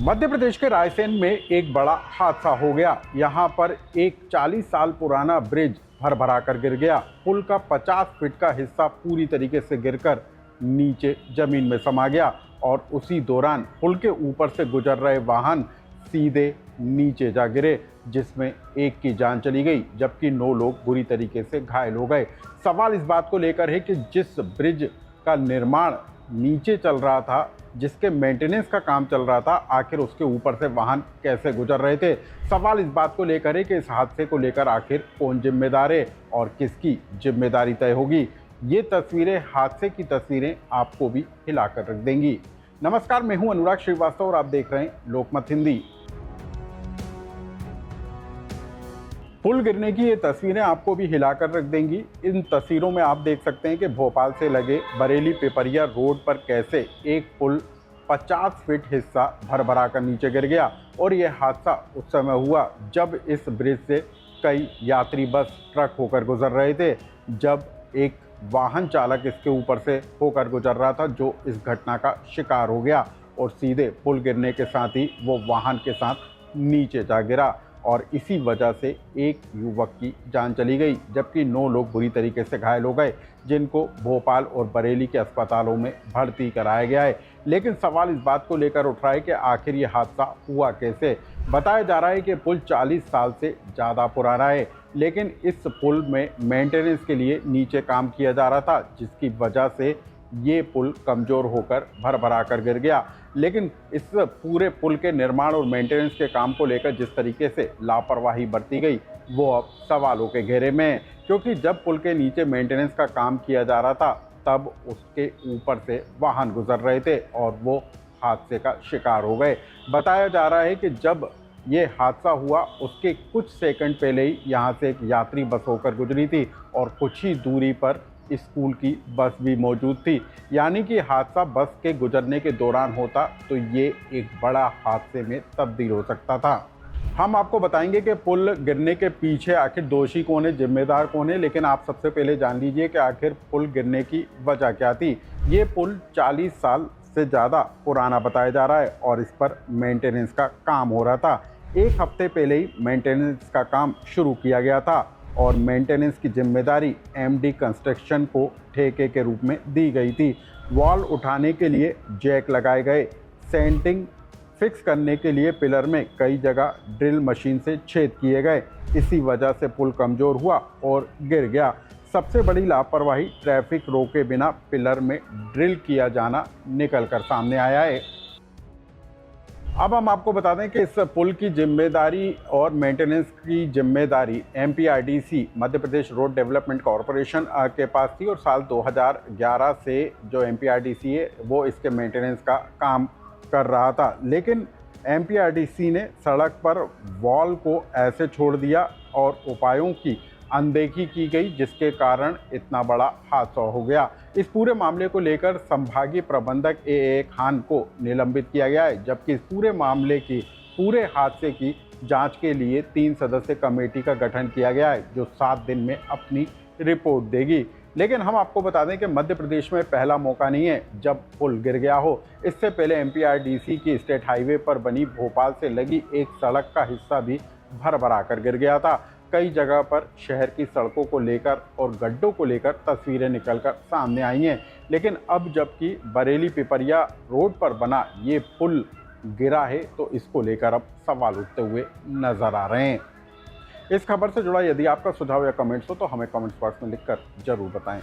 मध्य प्रदेश के रायसेन में एक बड़ा हादसा हो गया। यहाँ पर एक 40 साल पुराना ब्रिज भर कर गिर गया। पुल का 50 फीट का हिस्सा पूरी तरीके से गिरकर नीचे जमीन में समा गया और उसी दौरान पुल के ऊपर से गुजर रहे वाहन सीधे नीचे जा गिरे, जिसमें एक की जान चली गई जबकि 9 लोग बुरी तरीके से घायल हो गए। सवाल इस बात को लेकर है कि जिस ब्रिज का निर्माण नीचे चल रहा था, जिसके मेंटेनेंस का काम चल रहा था, आखिर उसके ऊपर से वाहन कैसे गुजर रहे थे। सवाल इस बात को लेकर है कि इस हादसे को लेकर आखिर कौन जिम्मेदार है और किसकी जिम्मेदारी तय होगी। ये तस्वीरें, हादसे की तस्वीरें आपको भी हिलाकर रख देंगी। नमस्कार, मैं हूं अनुराग श्रीवास्तव और आप देख रहे हैं लोकमत हिंदी। पुल गिरने की ये तस्वीरें आपको भी हिलाकर रख देंगी। इन तस्वीरों में आप देख सकते हैं कि भोपाल से लगे बरेली पिपरिया रोड पर कैसे एक पुल 50 फीट हिस्सा भर कर नीचे गिर गया। और यह हादसा उस समय हुआ जब इस ब्रिज से कई यात्री बस ट्रक होकर गुजर रहे थे, जब एक वाहन चालक इसके ऊपर से होकर गुजर रहा था, जो इस घटना का शिकार हो गया और सीधे पुल गिरने के साथ ही वो वाहन के साथ नीचे जा गिरा और इसी वजह से एक युवक की जान चली गई जबकि 9 लोग बुरी तरीके से घायल हो गए, जिनको भोपाल और बरेली के अस्पतालों में भर्ती कराया गया है। लेकिन सवाल इस बात को लेकर उठ रहा है कि आखिर ये हादसा हुआ कैसे। बताया जा रहा है कि पुल 40 साल से ज़्यादा पुराना है, लेकिन इस पुल में मेंटेनेंस के लिए नीचे काम किया जा रहा था, जिसकी वजह से ये पुल कमज़ोर होकर भर कर गिर गया। लेकिन इस पूरे पुल के निर्माण और मेंटेनेंस के काम को लेकर जिस तरीके से लापरवाही बरती गई, वो अब सवालों के घेरे में है, क्योंकि जब पुल के नीचे मेंटेनेंस का काम किया जा रहा था, तब उसके ऊपर से वाहन गुजर रहे थे और वो हादसे का शिकार हो गए। बताया जा रहा है कि जब ये हादसा हुआ, उसके कुछ सेकंड पहले ही यहाँ से एक यात्री बस होकर गुजरी थी और कुछ ही दूरी पर स्कूल की बस भी मौजूद थी। यानी कि हादसा बस के गुजरने के दौरान होता तो ये एक बड़ा हादसे में तब्दील हो सकता था। हम आपको बताएंगे कि पुल गिरने के पीछे आखिर दोषी कौन है, जिम्मेदार कौन है, लेकिन आप सबसे पहले जान लीजिए कि आखिर पुल गिरने की वजह क्या थी। ये पुल 40 साल से ज़्यादा पुराना बताया जा रहा है और इस पर मेंटेनेंस का काम हो रहा था। एक हफ्ते पहले ही मेंटेनेंस का काम शुरू किया गया था और मेंटेनेंस की जिम्मेदारी एमडी कंस्ट्रक्शन को ठेके के रूप में दी गई थी। वॉल उठाने के लिए जैक लगाए गए, सेंटिंग फिक्स करने के लिए पिलर में कई जगह ड्रिल मशीन से छेद किए गए। इसी वजह से पुल कमज़ोर हुआ और गिर गया। सबसे बड़ी लापरवाही ट्रैफिक रोके बिना पिलर में ड्रिल किया जाना निकल कर सामने आया है। अब हम आपको बता दें कि इस पुल की जिम्मेदारी और मेंटेनेंस की जिम्मेदारी MPRDC Madhya Pradesh road development corporation के पास थी और साल 2011 से जो एमपीआरडीसी है वो इसके मेंटेनेंस का काम कर रहा था। लेकिन एमपीआरडीसी ने सड़क पर वॉल को ऐसे छोड़ दिया और उपायों की अनदेखी की गई, जिसके कारण इतना बड़ा हादसा हो गया। इस पूरे मामले को लेकर संभागीय प्रबंधक ए खान को निलंबित किया गया है, जबकि इस पूरे मामले की, पूरे हादसे की जांच के लिए 3 सदस्यीय कमेटी का गठन किया गया है, जो 7 दिन में अपनी रिपोर्ट देगी। लेकिन हम आपको बता दें कि मध्य प्रदेश में पहला मौका नहीं है जब पुल गिर गया हो। इससे पहले एमपीआरडीसी की स्टेट हाईवे पर बनी भोपाल से लगी एक सड़क का हिस्सा भी भर कर गिर गया था। कई जगह पर शहर की सड़कों को लेकर और गड्ढों को लेकर तस्वीरें निकलकर सामने आई हैं। लेकिन अब जबकि बरेली पिपरिया रोड पर बना ये पुल गिरा है, तो इसको लेकर अब सवाल उठते हुए नजर आ रहे हैं। इस खबर से जुड़ा यदि आपका सुझाव या कमेंट्स हो तो हमें कमेंट्स बॉक्स में लिखकर जरूर बताएं।